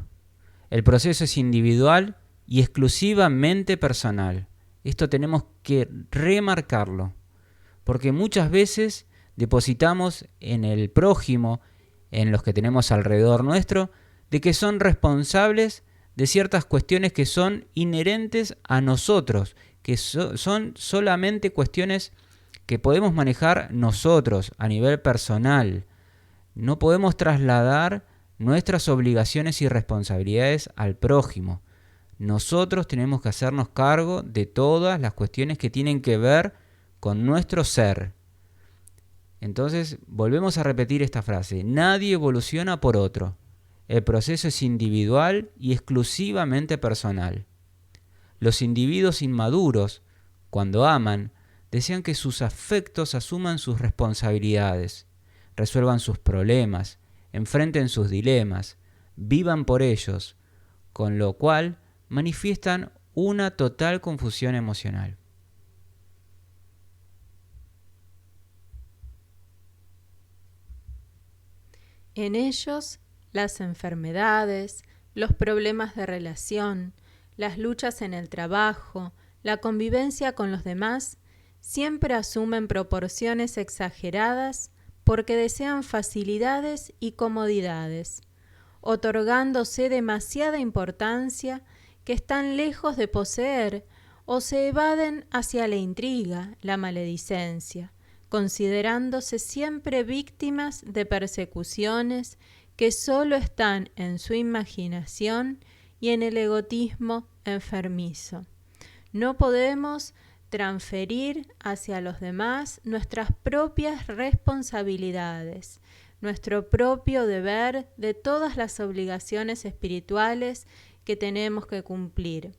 El proceso es individual y exclusivamente personal. Esto tenemos que remarcarlo, porque muchas veces depositamos en el prójimo, en los que tenemos alrededor nuestro, de que son responsables de ciertas cuestiones que son inherentes a nosotros, que son solamente cuestiones que podemos manejar nosotros a nivel personal. No podemos trasladar nuestras obligaciones y responsabilidades al prójimo. Nosotros tenemos que hacernos cargo de todas las cuestiones que tienen que ver con nuestro ser. Entonces, volvemos a repetir esta frase. Nadie evoluciona por otro. El proceso es individual y exclusivamente personal. Los individuos inmaduros, cuando aman, desean que sus afectos asuman sus responsabilidades, resuelvan sus problemas, enfrenten sus dilemas, vivan por ellos, con lo cual manifiestan una total confusión emocional. En ellos, las enfermedades, los problemas de relación, las luchas en el trabajo, la convivencia con los demás, siempre asumen proporciones exageradas porque desean facilidades y comodidades, otorgándose demasiada importancia que están lejos de poseer o se evaden hacia la intriga, la maledicencia, considerándose siempre víctimas de persecuciones que solo están en su imaginación y en el egotismo enfermizo. No podemos transferir hacia los demás nuestras propias responsabilidades, nuestro propio deber de todas las obligaciones espirituales que tenemos que cumplir.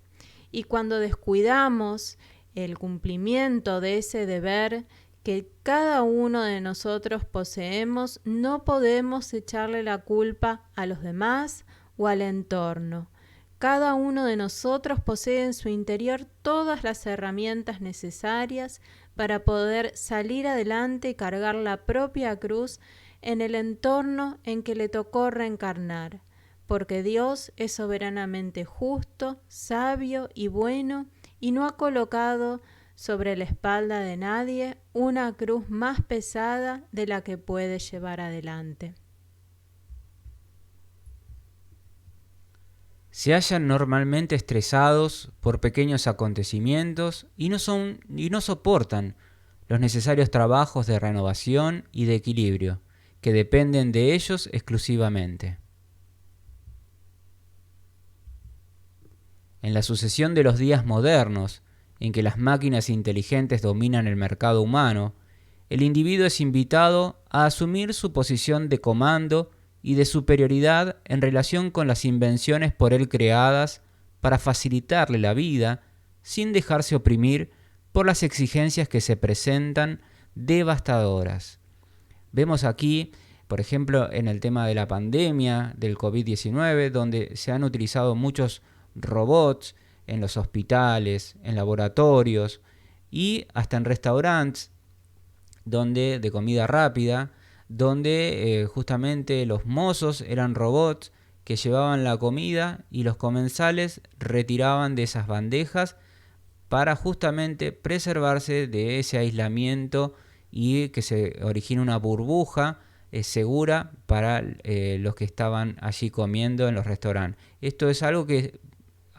Y cuando descuidamos el cumplimiento de ese deber que cada uno de nosotros poseemos, no podemos echarle la culpa a los demás o al entorno. Cada uno de nosotros posee en su interior todas las herramientas necesarias para poder salir adelante y cargar la propia cruz en el entorno en que le tocó reencarnar, porque Dios es soberanamente justo, sabio y bueno, y no ha colocado sobre la espalda de nadie una cruz más pesada de la que puede llevar adelante. Se hallan normalmente estresados por pequeños acontecimientos y no soportan los necesarios trabajos de renovación y de equilibrio, que dependen de ellos exclusivamente. En la sucesión de los días modernos, en que las máquinas inteligentes dominan el mercado humano, el individuo es invitado a asumir su posición de comando y de superioridad en relación con las invenciones por él creadas para facilitarle la vida sin dejarse oprimir por las exigencias que se presentan devastadoras. Vemos aquí, por ejemplo, en el tema de la pandemia del COVID-19, donde se han utilizado muchos robots en los hospitales, en laboratorios y hasta en restaurantes de comida rápida, donde justamente los mozos eran robots que llevaban la comida y los comensales retiraban de esas bandejas para justamente preservarse de ese aislamiento y que se origine una burbuja segura para los que estaban allí comiendo en los restaurantes. Esto es algo que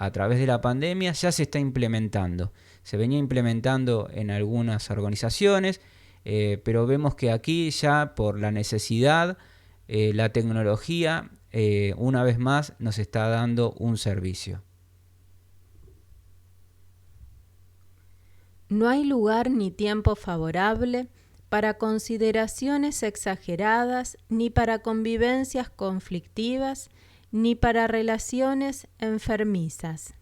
a través de la pandemia ya se está implementando. Se venía implementando en algunas organizaciones, pero vemos que aquí ya por la necesidad, la tecnología una vez más nos está dando un servicio. No hay lugar ni tiempo favorable para consideraciones exageradas, ni para convivencias conflictivas, ni para relaciones enfermizas.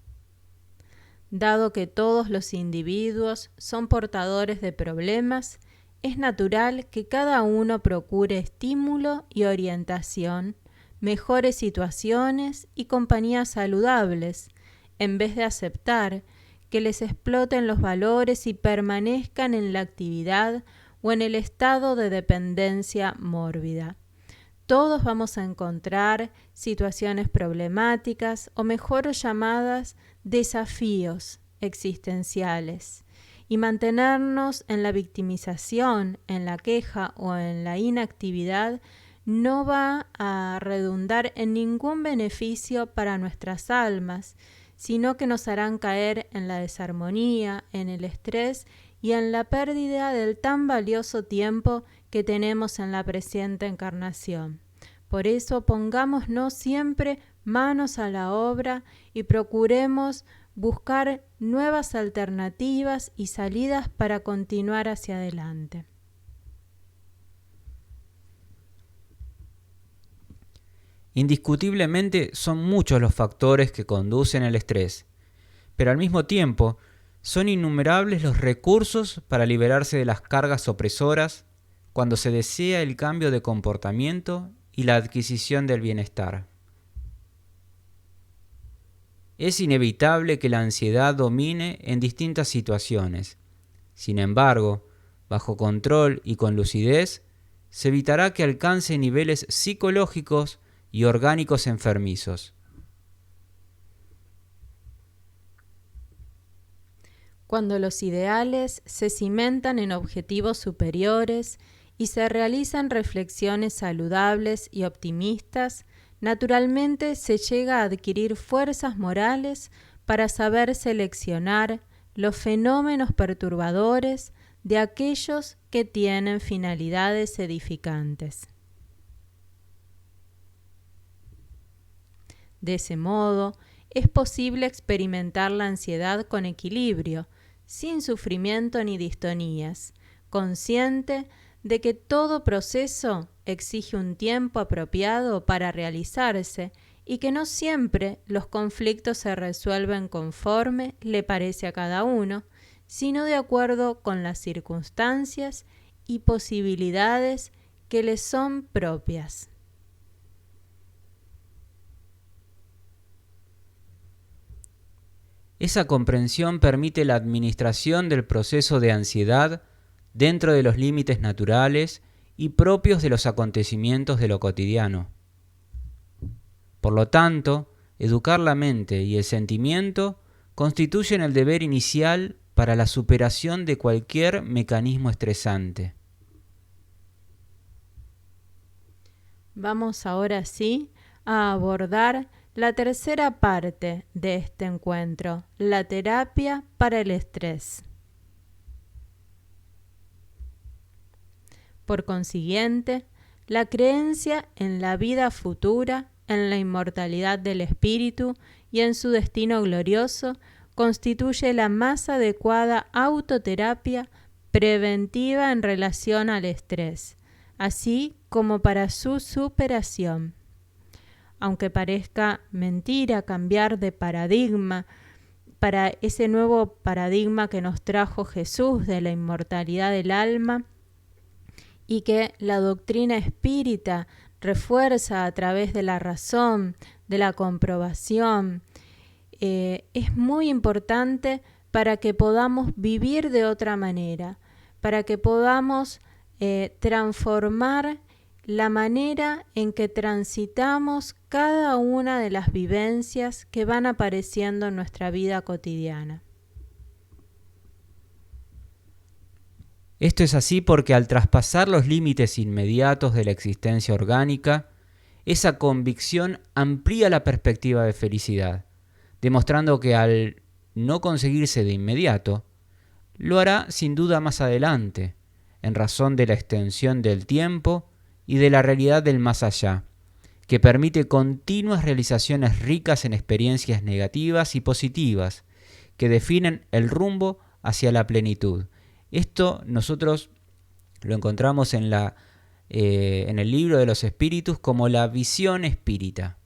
Dado que todos los individuos son portadores de problemas, es natural que cada uno procure estímulo y orientación, mejores situaciones y compañías saludables, en vez de aceptar que les exploten los valores y permanezcan en la actividad o en el estado de dependencia mórbida. Todos vamos a encontrar situaciones problemáticas o mejor llamadas desafíos existenciales, y mantenernos en la victimización, en la queja o en la inactividad no va a redundar en ningún beneficio para nuestras almas, sino que nos harán caer en la desarmonía, en el estrés y en la pérdida del tan valioso tiempo que tenemos en la presente encarnación. Por eso pongámonos siempre manos a la obra y procuremos buscar nuevas alternativas y salidas para continuar hacia adelante. Indiscutiblemente son muchos los factores que conducen al estrés, pero al mismo tiempo son innumerables los recursos para liberarse de las cargas opresoras cuando se desea el cambio de comportamiento y la adquisición del bienestar. Es inevitable que la ansiedad domine en distintas situaciones. Sin embargo, bajo control y con lucidez, se evitará que alcance niveles psicológicos y orgánicos enfermizos. Cuando los ideales se cimentan en objetivos superiores y se realizan reflexiones saludables y optimistas, naturalmente se llega a adquirir fuerzas morales para saber seleccionar los fenómenos perturbadores de aquellos que tienen finalidades edificantes. De ese modo, es posible experimentar la ansiedad con equilibrio, sin sufrimiento ni distonías, consciente de que todo proceso exige un tiempo apropiado para realizarse y que no siempre los conflictos se resuelven conforme le parece a cada uno, sino de acuerdo con las circunstancias y posibilidades que les son propias. Esa comprensión permite la administración del proceso de ansiedad dentro de los límites naturales y propios de los acontecimientos de lo cotidiano. Por lo tanto, educar la mente y el sentimiento constituyen el deber inicial para la superación de cualquier mecanismo estresante. Vamos ahora sí a abordar la tercera parte de este encuentro, la terapia para el estrés. Por consiguiente, la creencia en la vida futura, en la inmortalidad del espíritu y en su destino glorioso constituye la más adecuada autoterapia preventiva en relación al estrés, así como para su superación. Aunque parezca mentira cambiar de paradigma para ese nuevo paradigma que nos trajo Jesús de la inmortalidad del alma y que la doctrina espírita refuerza a través de la razón, de la comprobación, es muy importante para que podamos vivir de otra manera, para que podamos transformar la manera en que transitamos cada una de las vivencias que van apareciendo en nuestra vida cotidiana. Esto es así porque al traspasar los límites inmediatos de la existencia orgánica, esa convicción amplía la perspectiva de felicidad, demostrando que al no conseguirse de inmediato, lo hará sin duda más adelante, en razón de la extensión del tiempo y de la realidad del más allá, que permite continuas realizaciones ricas en experiencias negativas y positivas, que definen el rumbo hacia la plenitud. Esto nosotros lo encontramos en el libro de los espíritus como la visión espírita.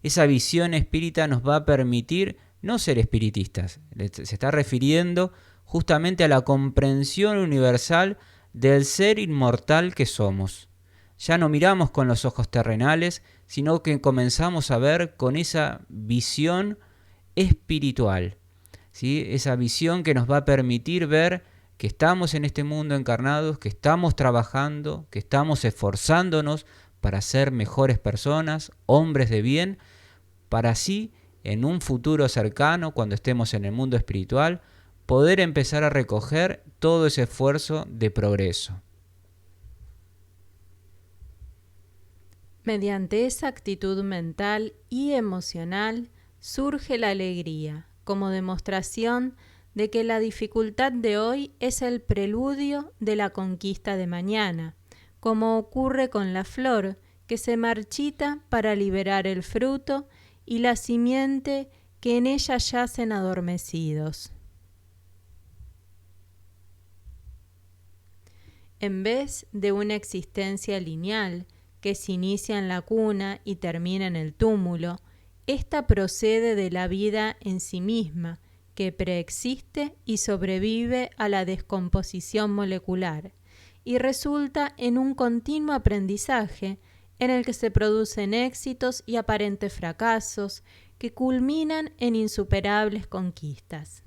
Esa visión espírita nos va a permitir no ser espiritistas. Se está refiriendo justamente a la comprensión universal del ser inmortal que somos. Ya no miramos con los ojos terrenales, sino que comenzamos a ver con esa visión espiritual, ¿sí? Esa visión que nos va a permitir ver que estamos en este mundo encarnados, que estamos trabajando, que estamos esforzándonos para ser mejores personas, hombres de bien, para así, en un futuro cercano, cuando estemos en el mundo espiritual, poder empezar a recoger todo ese esfuerzo de progreso. Mediante esa actitud mental y emocional surge la alegría, como demostración de que la dificultad de hoy es el preludio de la conquista de mañana, como ocurre con la flor que se marchita para liberar el fruto y la simiente que en ella yacen adormecidos. En vez de una existencia lineal que se inicia en la cuna y termina en el túmulo, esta procede de la vida en sí misma, que preexiste y sobrevive a la descomposición molecular, y resulta en un continuo aprendizaje en el que se producen éxitos y aparentes fracasos que culminan en insuperables conquistas.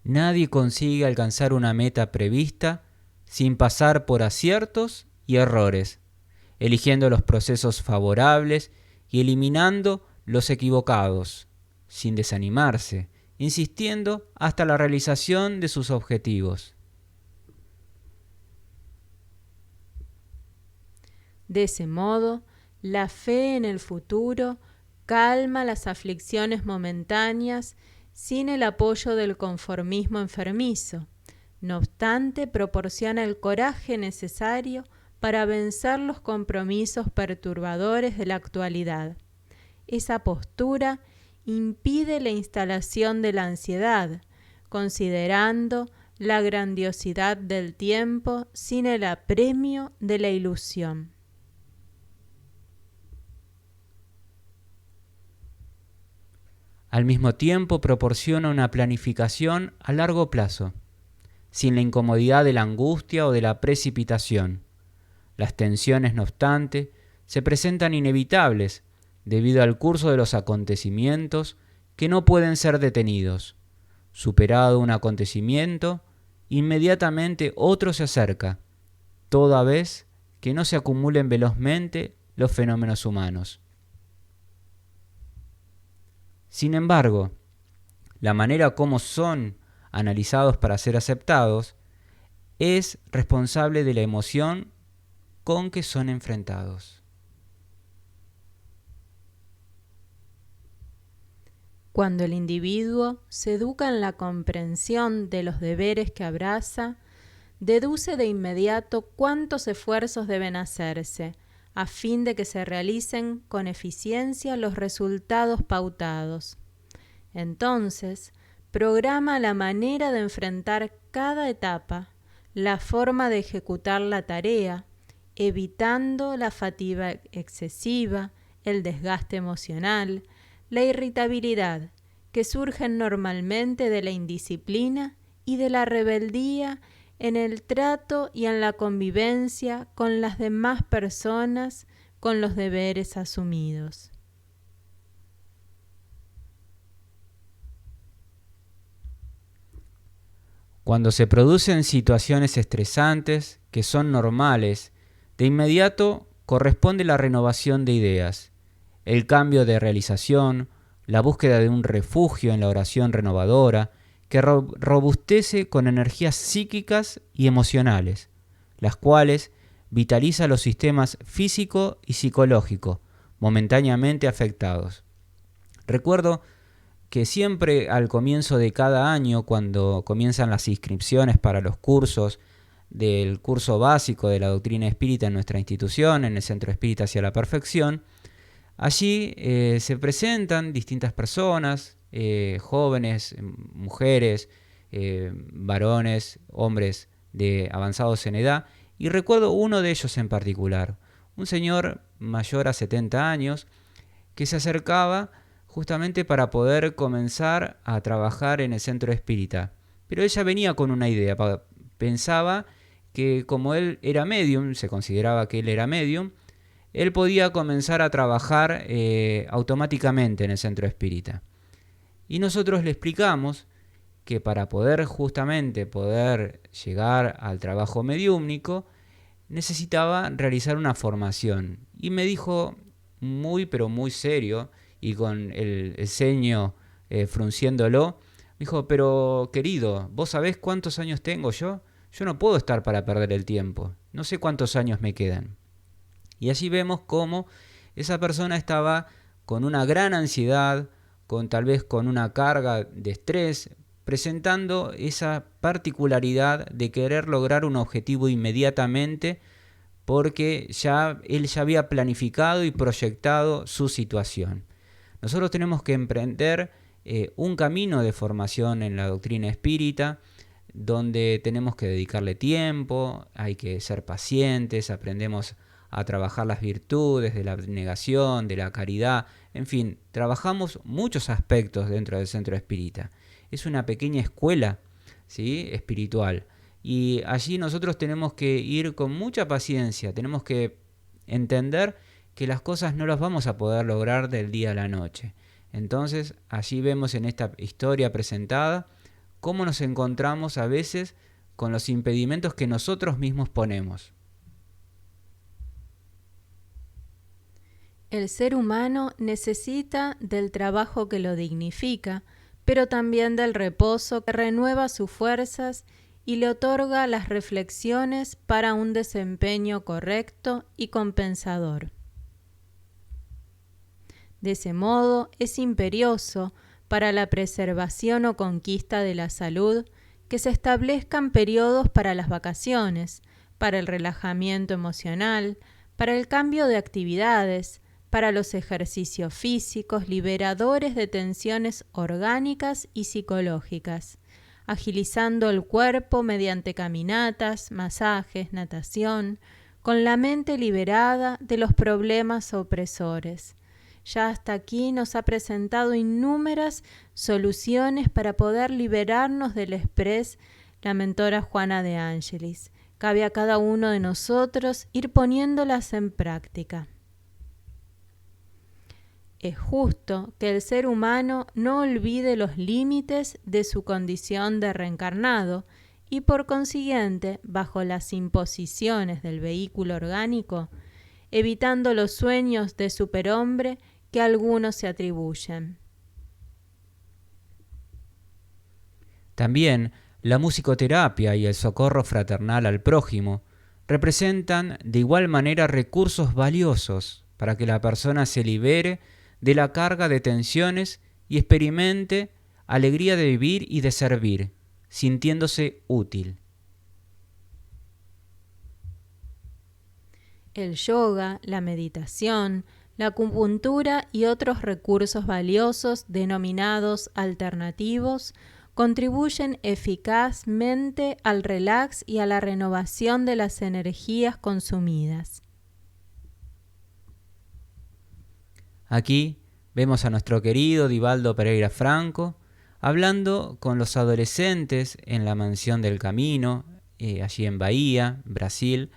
Nadie consigue alcanzar una meta prevista sin pasar por aciertos y errores, eligiendo los procesos favorables y eliminando los equivocados, sin desanimarse, insistiendo hasta la realización de sus objetivos. De ese modo, la fe en el futuro calma las aflicciones momentáneas sin el apoyo del conformismo enfermizo. No obstante, proporciona el coraje necesario para vencer los compromisos perturbadores de la actualidad. Esa postura impide la instalación de la ansiedad, considerando la grandiosidad del tiempo sin el apremio de la ilusión. Al mismo tiempo proporciona una planificación a largo plazo, sin la incomodidad de la angustia o de la precipitación. Las tensiones, no obstante, se presentan inevitables debido al curso de los acontecimientos que no pueden ser detenidos. Superado un acontecimiento, inmediatamente otro se acerca, toda vez que no se acumulen velozmente los fenómenos humanos. Sin embargo, la manera como son analizados para ser aceptados es responsable de la emoción con que son enfrentados. Cuando el individuo se educa en la comprensión de los deberes que abraza, deduce de inmediato cuántos esfuerzos deben hacerse a fin de que se realicen con eficiencia los resultados pautados. Entonces, programa la manera de enfrentar cada etapa, la forma de ejecutar la tarea, evitando la fatiga excesiva, el desgaste emocional, la irritabilidad, que surgen normalmente de la indisciplina y de la rebeldía en el trato y en la convivencia con las demás personas con los deberes asumidos. Cuando se producen situaciones estresantes que son normales, de inmediato corresponde la renovación de ideas, el cambio de realización, la búsqueda de un refugio en la oración renovadora, que robustece con energías psíquicas y emocionales, las cuales vitaliza los sistemas físico y psicológico, momentáneamente afectados. Recuerdo que siempre al comienzo de cada año, cuando comienzan las inscripciones para los cursos del curso básico de la doctrina espírita en nuestra institución, en el Centro Espírita Hacia la Perfección, allí se presentan distintas personas, jóvenes, mujeres, varones, hombres avanzados en edad, y recuerdo uno de ellos en particular, un señor mayor a 70 años, que se acercaba justamente para poder comenzar a trabajar en el centro espírita. Pero ella venía con una idea, pensaba que como él era medium, se consideraba que él era medium, él podía comenzar a trabajar automáticamente en el centro espírita. Y nosotros le explicamos que para poder llegar al trabajo mediúmnico, necesitaba realizar una formación. Y me dijo muy pero muy serio y con el ceño frunciéndolo, me dijo: pero querido, ¿vos sabés cuántos años tengo yo? Yo no puedo estar para perder el tiempo, no sé cuántos años me quedan. Y allí vemos cómo esa persona estaba con una gran ansiedad, tal vez con una carga de estrés, presentando esa particularidad de querer lograr un objetivo inmediatamente, porque él ya había planificado y proyectado su situación. Nosotros tenemos que emprender un camino de formación en la doctrina espírita, donde tenemos que dedicarle tiempo, hay que ser pacientes, aprendemos a trabajar las virtudes de la abnegación, de la caridad, en fin, trabajamos muchos aspectos dentro del centro espírita. Es una pequeña escuela, ¿sí?, espiritual. Y allí nosotros tenemos que ir con mucha paciencia, tenemos que entender que las cosas no las vamos a poder lograr del día a la noche. Entonces, allí vemos en esta historia presentada cómo nos encontramos a veces con los impedimentos que nosotros mismos ponemos. El ser humano necesita del trabajo que lo dignifica, pero también del reposo que renueva sus fuerzas y le otorga las reflexiones para un desempeño correcto y compensador. De ese modo, es imperioso para la preservación o conquista de la salud que se establezcan periodos para las vacaciones, para el relajamiento emocional, para el cambio de actividades, para los ejercicios físicos liberadores de tensiones orgánicas y psicológicas, agilizando el cuerpo mediante caminatas, masajes, natación, con la mente liberada de los problemas opresores. Ya hasta aquí nos ha presentado innúmeras soluciones para poder liberarnos del estrés la mentora Juana de Ángelis. Cabe a cada uno de nosotros ir poniéndolas en práctica. Es justo que el ser humano no olvide los límites de su condición de reencarnado y por consiguiente, bajo las imposiciones del vehículo orgánico, evitando los sueños de superhombre que algunos se atribuyen. También la musicoterapia y el socorro fraternal al prójimo representan de igual manera recursos valiosos para que la persona se libere de la carga de tensiones y experimente alegría de vivir y de servir, sintiéndose útil. El yoga, la meditación, la acupuntura y otros recursos valiosos denominados alternativos contribuyen eficazmente al relax y a la renovación de las energías consumidas. Aquí vemos a nuestro querido Divaldo Pereira Franco hablando con los adolescentes en la Mansión del Camino, allí en Bahía, Brasil,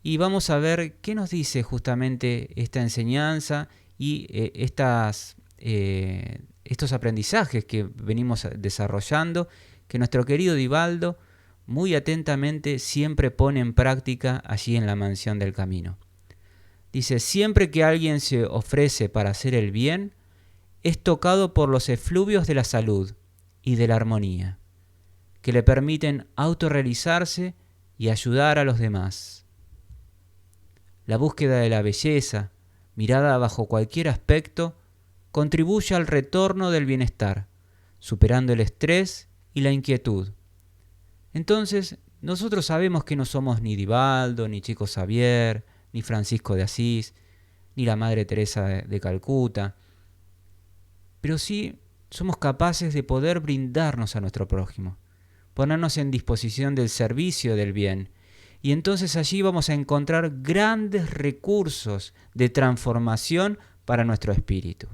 y vamos a ver qué nos dice justamente esta enseñanza y estos aprendizajes que venimos desarrollando, que nuestro querido Divaldo muy atentamente siempre pone en práctica allí en la Mansión del Camino. Dice: siempre que alguien se ofrece para hacer el bien, es tocado por los efluvios de la salud y de la armonía, que le permiten autorrealizarse y ayudar a los demás. La búsqueda de la belleza, mirada bajo cualquier aspecto, contribuye al retorno del bienestar, superando el estrés y la inquietud. Entonces, nosotros sabemos que no somos ni Divaldo, ni Chico Xavier, ni Francisco de Asís, ni la Madre Teresa de Calcuta, pero sí somos capaces de poder brindarnos a nuestro prójimo, ponernos en disposición del servicio del bien, y entonces allí vamos a encontrar grandes recursos de transformación para nuestro espíritu.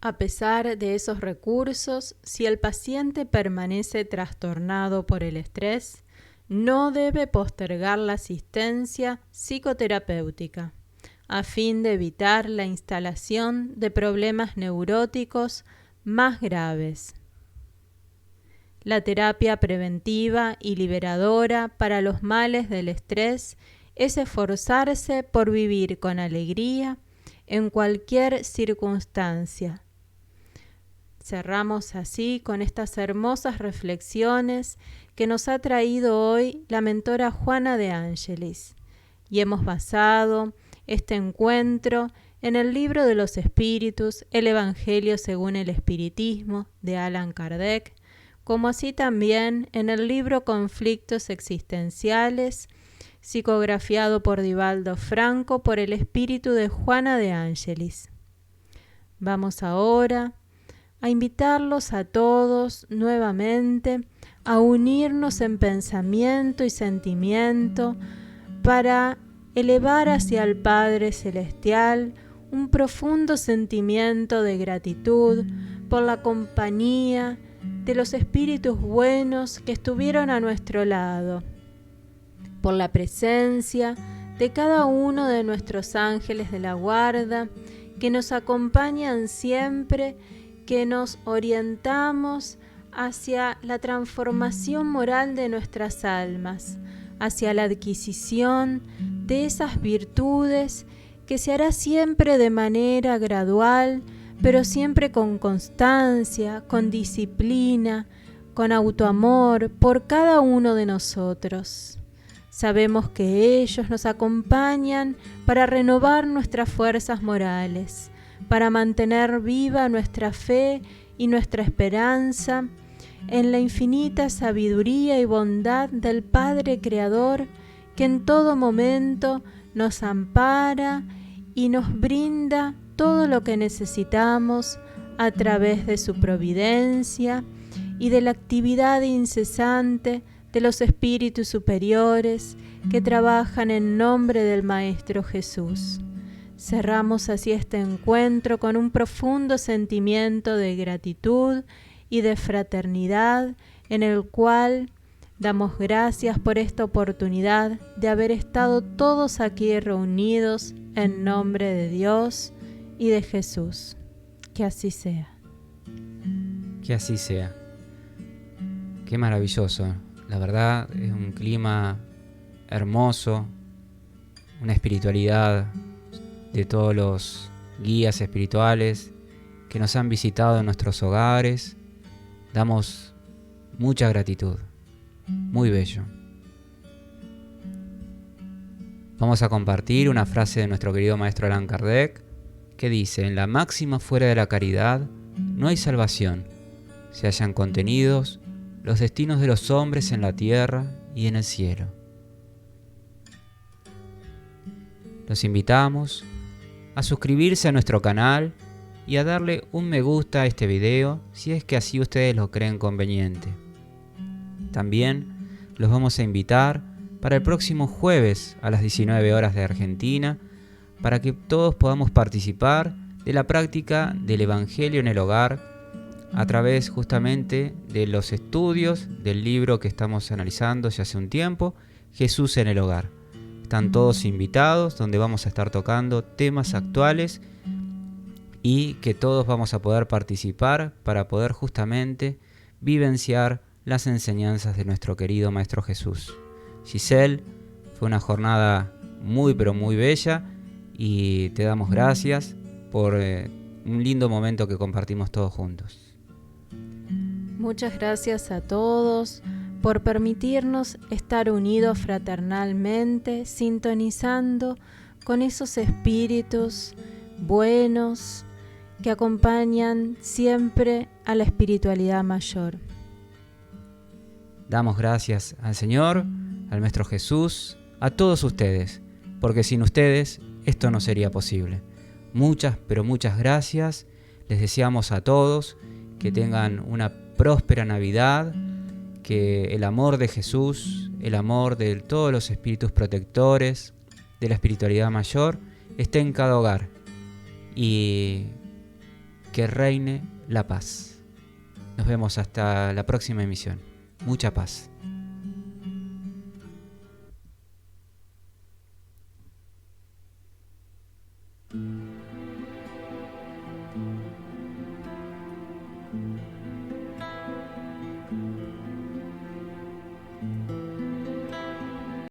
A pesar de esos recursos, si el paciente permanece trastornado por el estrés, no debe postergar la asistencia psicoterapéutica, a fin de evitar la instalación de problemas neuróticos más graves. La terapia preventiva y liberadora para los males del estrés es esforzarse por vivir con alegría en cualquier circunstancia. Cerramos así con estas hermosas reflexiones que nos ha traído hoy la mentora Juana de Ángelis, y hemos basado este encuentro en el Libro de los Espíritus, el Evangelio según el Espiritismo de Allan Kardec, como así también en el libro Conflictos Existenciales, psicografiado por Divaldo Franco por el espíritu de Juana de Ángelis. Vamos ahora a invitarlos a todos nuevamente a unirnos en pensamiento y sentimiento para elevar hacia el Padre Celestial un profundo sentimiento de gratitud por la compañía de los espíritus buenos que estuvieron a nuestro lado, por la presencia de cada uno de nuestros ángeles de la guarda que nos acompañan siempre que nos orientamos hacia la transformación moral de nuestras almas, hacia la adquisición de esas virtudes que se hará siempre de manera gradual, pero siempre con constancia, con disciplina, con autoamor por cada uno de nosotros. Sabemos que ellos nos acompañan para renovar nuestras fuerzas morales, para mantener viva nuestra fe y nuestra esperanza en la infinita sabiduría y bondad del Padre Creador, que en todo momento nos ampara y nos brinda todo lo que necesitamos a través de su providencia y de la actividad incesante de los espíritus superiores que trabajan en nombre del Maestro Jesús. Cerramos así este encuentro con un profundo sentimiento de gratitud y de fraternidad, en el cual damos gracias por esta oportunidad de haber estado todos aquí reunidos en nombre de Dios y de Jesús. Que así sea. Que así sea. Qué maravilloso. La verdad es un clima hermoso, una espiritualidad de todos los guías espirituales que nos han visitado en nuestros hogares. Damos mucha gratitud. Muy bello. Vamos a compartir una frase de nuestro querido maestro Allan Kardec que dice: en la máxima fuera de la caridad no hay salvación. Se hallan contenidos los destinos de los hombres en la tierra y en el cielo. Los invitamos a suscribirse a nuestro canal y a darle un me gusta a este video si es que así ustedes lo creen conveniente. También los vamos a invitar para el próximo jueves a las 19 horas de Argentina para que todos podamos participar de la práctica del Evangelio en el hogar a través justamente de los estudios del libro que estamos analizando ya hace un tiempo, Jesús en el hogar. Están todos invitados, donde vamos a estar tocando temas actuales y que todos vamos a poder participar para poder justamente vivenciar las enseñanzas de nuestro querido Maestro Jesús. Giselle, fue una jornada muy pero muy bella y te damos gracias por un lindo momento que compartimos todos juntos. Muchas gracias a todos por permitirnos estar unidos fraternalmente, sintonizando con esos espíritus buenos que acompañan siempre a la espiritualidad mayor. Damos gracias al Señor, al Maestro Jesús, a todos ustedes, porque sin ustedes esto no sería posible. Muchas, pero muchas gracias. Les deseamos a todos que tengan una próspera Navidad, que el amor de Jesús, el amor de todos los espíritus protectores, de la espiritualidad mayor, esté en cada hogar y que reine la paz. Nos vemos hasta la próxima emisión. Mucha paz.